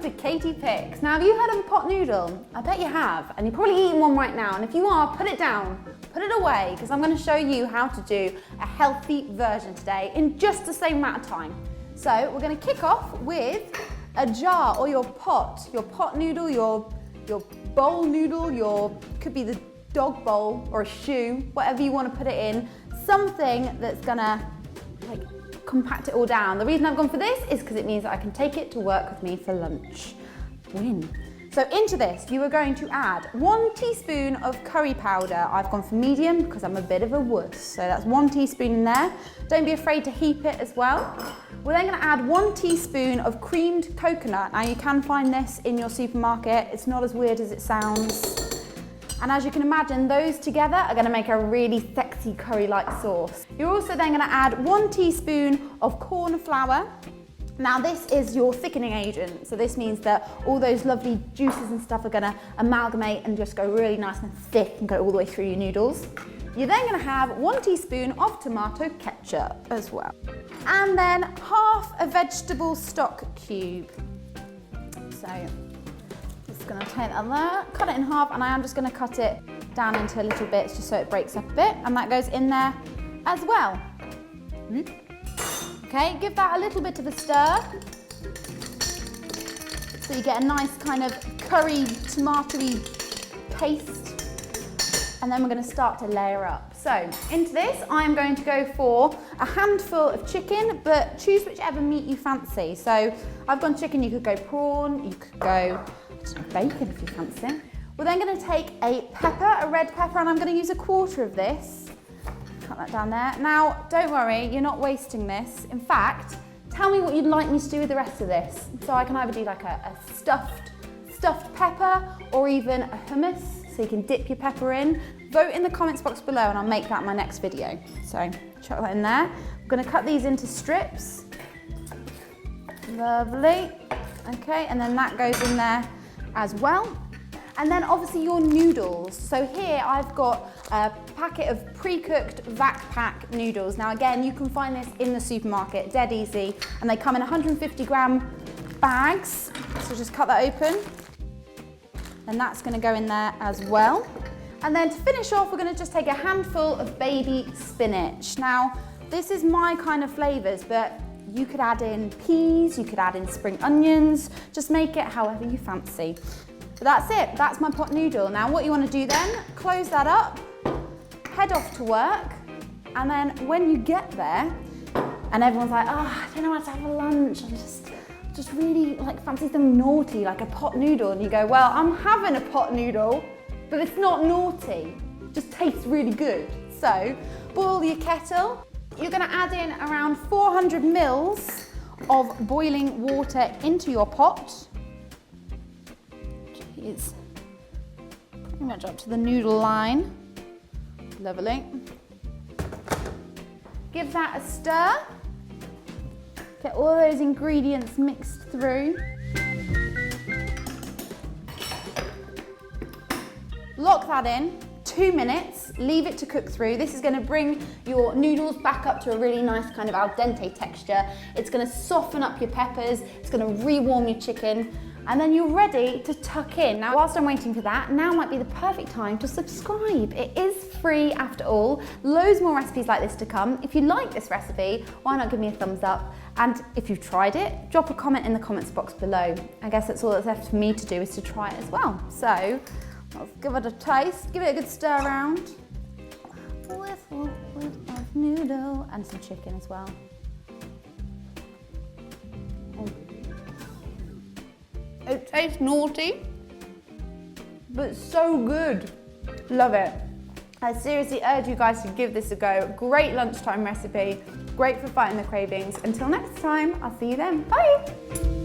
to Katie.Pix. Now, have you heard of a pot noodle? I bet you have, and you're probably eating one right now. And if you are, put it down, put it away, because I'm going to show you how to do a healthy version today in just the same amount of time. So we're going to kick off with a jar or your pot noodle, your bowl noodle, could be the dog bowl or a shoe, whatever you want to put it in, something that's going to compact it all down. The reason I've gone for this is because it means that I can take it to work with me for lunch. Win. So into this, you are going to add 1 teaspoon of curry powder. I've gone for medium because I'm a bit of a wuss. So that's 1 teaspoon in there. Don't be afraid to heap it as well. We're then going to add 1 teaspoon of creamed coconut. Now you can find this in your supermarket. It's not as weird as it sounds. And as you can imagine, those together are going to make a really sexy curry-like sauce. You're also then going to add 1 teaspoon of corn flour. Now this is your thickening agent, so this means that all those lovely juices and stuff are going to amalgamate and just go really nice and thick and go all the way through your noodles. You're then going to have 1 teaspoon of tomato ketchup as well. And then half a vegetable stock cube. So just going to take that there, cut it in half, and I am just going to cut it down into little bits just so it breaks up a bit, and that goes in there as well. Okay, give that a little bit of a stir so you get a nice kind of curry, tomatoey paste, and then we're going to start to layer up. So into this, I'm going to go for a handful of chicken, but choose whichever meat you fancy. So I've gone chicken, you could go prawn, you could go bacon if you fancy. We're then going to take a pepper, a red pepper, and I'm going to use 1/4 of this. Cut that down there. Now, don't worry, you're not wasting this. In fact, tell me what you'd like me to do with the rest of this. So I can either do like a stuffed pepper or even a hummus, so you can dip your pepper in. Vote in the comments box below and I'll make that my next video. So chuck that in there. I'm going to cut these into strips. Lovely. Okay, and then that goes in there as well. And then obviously your noodles. So here I've got a packet of pre-cooked vac pack noodles. Now again, you can find this in the supermarket, dead easy. And they come in 150-gram bags. So just cut that open. And that's gonna go in there as well. And then to finish off, we're gonna just take a handful of baby spinach. Now, this is my kind of flavors, but you could add in peas, you could add in spring onions, just make it however you fancy. But that's it, that's my pot noodle. Now what you want to do then, close that up, head off to work, and then when you get there, and everyone's like, oh, I don't know what to have for lunch, I'm just really fancy something naughty, like a pot noodle, and you go, well, I'm having a pot noodle, but it's not naughty, it just tastes really good. So, boil your kettle, you're going to add in around 400 mils of boiling water into your pot. It's pretty much up to the noodle line. Lovely. Give that a stir. Get all those ingredients mixed through. Lock that in, 2 minutes, leave it to cook through. This is going to bring your noodles back up to a really nice kind of al dente texture. It's going to soften up your peppers, it's going to re-warm your chicken, and then you're ready to tuck in. Now, whilst I'm waiting for that, now might be the perfect time to subscribe. It is free after all. Loads more recipes like this to come. If you like this recipe, why not give me a thumbs up? And if you've tried it, drop a comment in the comments box below. I guess that's all that's left for me to do is to try it as well. So, let's give it a taste, give it a good stir around. With a bit of noodle and some chicken as well. It tastes naughty, but so good. Love it. I seriously urge you guys to give this a go. Great lunchtime recipe, great for fighting the cravings. Until next time, I'll see you then. Bye.